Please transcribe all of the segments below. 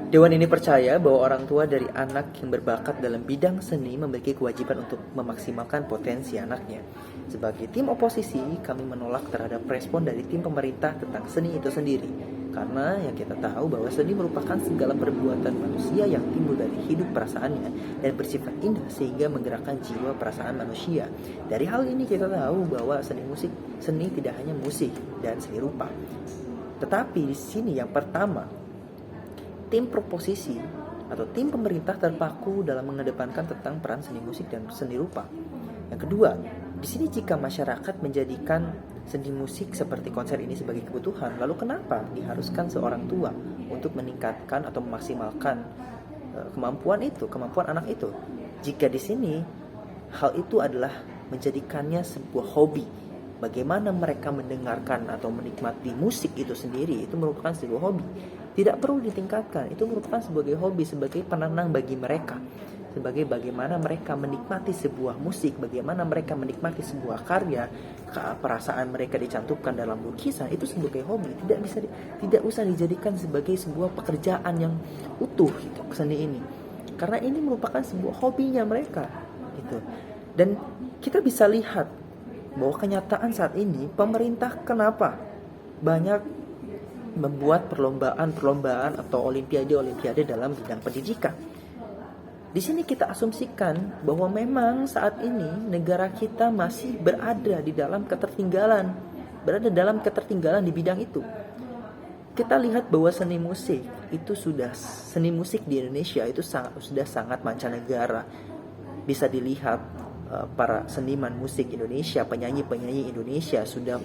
Dewan ini percaya bahwa orang tua dari anak yang berbakat dalam bidang seni memiliki kewajiban untuk memaksimalkan potensi anaknya. Sebagai tim oposisi, kami menolak terhadap respon dari tim pemerintah tentang seni itu sendiri. Karena yang kita tahu bahwa seni merupakan segala perbuatan manusia yang timbul dari hidup perasaannya dan bersifat indah sehingga menggerakkan jiwa perasaan manusia. Dari hal ini kita tahu bahwa seni tidak hanya musik dan seni rupa. Tetapi di sini yang pertama, tim proposisi atau tim pemerintah terpaku dalam mengedepankan tentang peran seni musik dan seni rupa. Yang kedua, di sini jika masyarakat menjadikan seni musik seperti konser ini sebagai kebutuhan, lalu kenapa diharuskan seorang tua untuk meningkatkan atau memaksimalkan kemampuan anak itu? Jika di sini hal itu adalah menjadikannya sebuah hobi. Bagaimana mereka mendengarkan atau menikmati musik itu sendiri, itu merupakan sebuah hobi. Tidak perlu ditingkatkan, itu merupakan sebagai hobi, sebagai penenang bagi mereka. Sebagai bagaimana mereka menikmati sebuah musik, bagaimana mereka menikmati sebuah karya, perasaan mereka dicantumkan dalam lukisan, itu sebagai hobi. Tidak usah dijadikan sebagai sebuah pekerjaan yang utuh gitu, seni ini. Karena ini merupakan sebuah hobinya mereka gitu. Dan kita bisa lihat bahwa kenyataan saat ini pemerintah kenapa banyak membuat perlombaan atau olimpiade dalam bidang pendidikan. Di sini kita asumsikan bahwa memang saat ini negara kita masih berada dalam ketertinggalan di bidang itu. Kita lihat bahwa seni musik di Indonesia itu sudah sangat mancanegara. Bisa dilihat para seniman musik Indonesia, penyanyi-penyanyi Indonesia sudah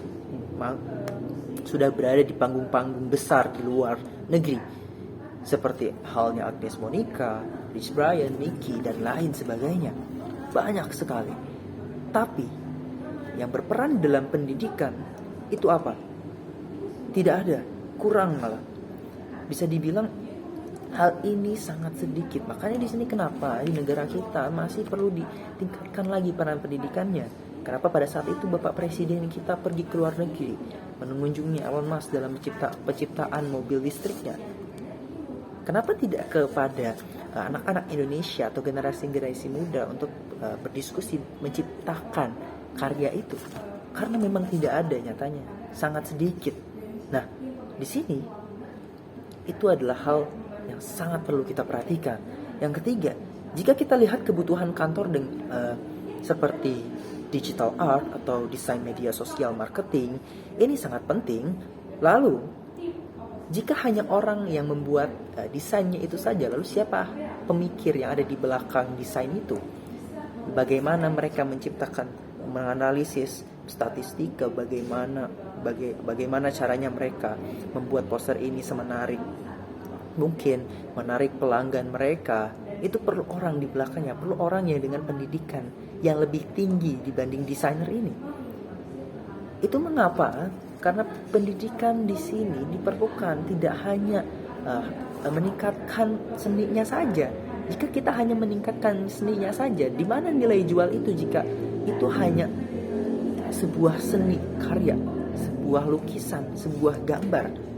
berada di panggung-panggung besar di luar negeri, seperti halnya Agnes Monica, Rich Brian, Nicky, dan lain sebagainya. Banyak sekali. Tapi yang berperan dalam pendidikan itu apa? Tidak ada, kurang malah. Bisa dibilang hal ini sangat sedikit. Makanya di sini kenapa di negara kita masih perlu ditingkatkan lagi peran pendidikannya. Kenapa pada saat itu Bapak Presiden kita pergi ke luar negeri mengunjungi Elon Musk dalam penciptaan mobil listriknya? Kenapa tidak kepada anak-anak Indonesia atau generasi muda untuk berdiskusi menciptakan karya itu? Karena memang tidak ada nyatanya, sangat sedikit. Nah, di sini itu adalah hal yang sangat perlu kita perhatikan. Yang ketiga, jika kita lihat kebutuhan kantor seperti digital art atau desain media sosial marketing, ini sangat penting. Lalu, jika hanya orang yang membuat desainnya itu saja, lalu siapa pemikir yang ada di belakang desain itu? Bagaimana mereka menciptakan, menganalisis statistika, bagaimana caranya mereka membuat poster ini semenarik mungkin, menarik pelanggan mereka. Itu perlu orang di belakangnya, perlu orang yang dengan pendidikan yang lebih tinggi dibanding desainer ini. Itu mengapa? Karena pendidikan di sini diperlukan, tidak hanya meningkatkan seninya saja. Jika kita hanya meningkatkan seninya saja, di mana nilai jual itu jika itu hanya sebuah seni karya, sebuah lukisan, sebuah gambar?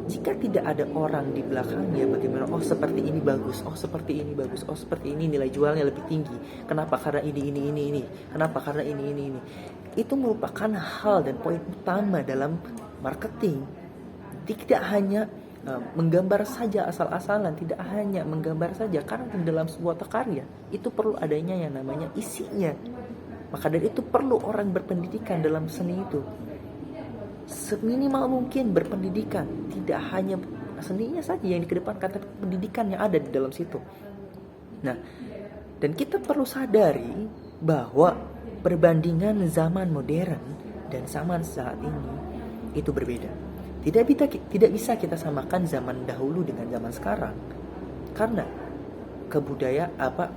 Jika tidak ada orang di belakangnya, bagaimana? Oh, seperti ini bagus. Oh, seperti ini bagus. Oh, seperti ini nilai jualnya lebih tinggi. Kenapa? Karena ini. Kenapa? Karena ini. Itu merupakan hal dan poin utama dalam marketing. Tidak hanya menggambar saja asal-asalan, tidak hanya menggambar saja, karena dalam sebuah karya itu perlu adanya yang namanya isinya. Maka dari itu perlu orang berpendidikan dalam seni itu. Seminimal mungkin berpendidikan, tidak hanya seninya saja yang dikedepankan, tapi pendidikan yang ada di dalam situ. Nah, dan kita perlu sadari bahwa perbandingan zaman modern dan zaman saat ini itu berbeda. Tidak bisa kita samakan zaman dahulu dengan zaman sekarang, karena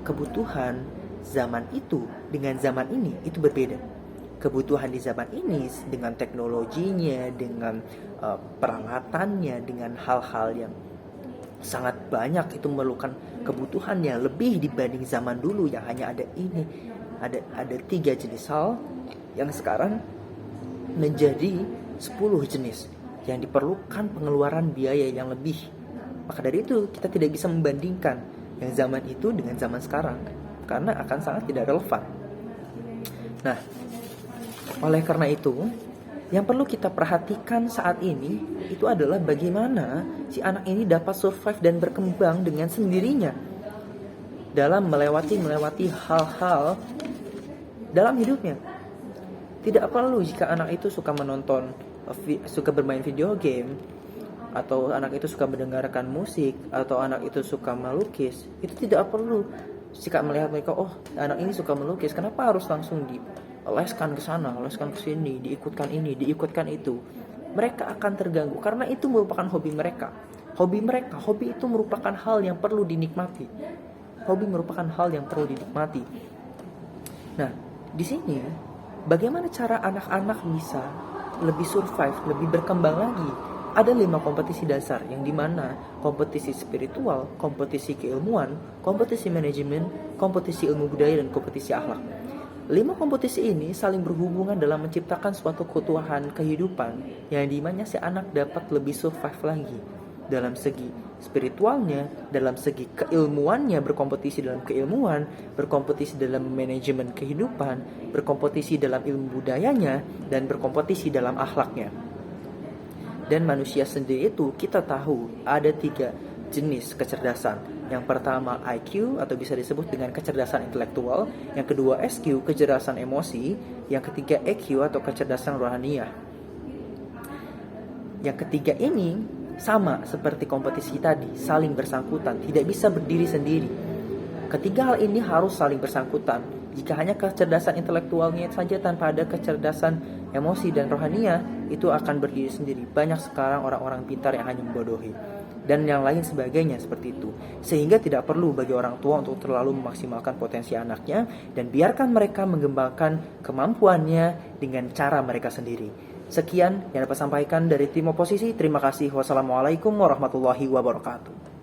kebutuhan zaman itu dengan zaman ini itu berbeda. Kebutuhan di zaman ini dengan teknologinya, dengan peralatannya, dengan hal-hal yang sangat banyak, itu memerlukan kebutuhannya lebih dibanding zaman dulu yang hanya ada 3 jenis hal yang sekarang menjadi 10 jenis, yang diperlukan pengeluaran biaya yang lebih Maka dari itu kita tidak bisa membandingkan yang zaman itu dengan zaman sekarang, karena akan sangat tidak relevan. Nah, oleh karena itu, yang perlu kita perhatikan saat ini itu adalah bagaimana si anak ini dapat survive dan berkembang dengan sendirinya dalam melewati hal-hal dalam hidupnya. Tidak perlu jika anak itu suka suka bermain video game, atau anak itu suka mendengarkan musik, atau anak itu suka melukis, itu tidak perlu jika melihat mereka, oh anak ini suka melukis, kenapa harus langsung dioleskan ke sana, oleskan ke sini, diikutkan ini, diikutkan itu. Mereka akan terganggu karena itu merupakan hobi mereka. Hobi itu merupakan hal yang perlu dinikmati. Nah, di sini bagaimana cara anak-anak bisa lebih survive, lebih berkembang lagi? Ada 5 kompetisi dasar, yang dimana kompetisi spiritual, kompetisi keilmuan, kompetisi manajemen, kompetisi ilmu budaya, dan kompetisi akhlak. 5 kompetisi ini saling berhubungan dalam menciptakan suatu keutuhan kehidupan yang dimana si anak dapat lebih survive lagi dalam segi spiritualnya, dalam segi keilmuannya, berkompetisi dalam keilmuan, berkompetisi dalam manajemen kehidupan, berkompetisi dalam ilmu budayanya, dan berkompetisi dalam akhlaknya. Dan manusia sendiri itu kita tahu ada 3 jenis kecerdasan. Yang pertama IQ atau bisa disebut dengan kecerdasan intelektual, yang kedua SQ, kecerdasan emosi, yang ketiga EQ atau kecerdasan rohaniah. Yang ketiga ini sama seperti kompetisi tadi, saling bersangkutan, tidak bisa berdiri sendiri. Ketiga hal ini harus saling bersangkutan. Jika hanya kecerdasan intelektualnya saja tanpa ada kecerdasan emosi dan rohaniah, itu akan berdiri sendiri. Banyak sekarang orang-orang pintar yang hanya membodohi dan yang lain sebagainya seperti itu. Sehingga tidak perlu bagi orang tua untuk terlalu memaksimalkan potensi anaknya, dan biarkan mereka mengembangkan kemampuannya dengan cara mereka sendiri. Sekian yang dapat sampaikan dari tim oposisi. Terima kasih. Wassalamualaikum warahmatullahi wabarakatuh.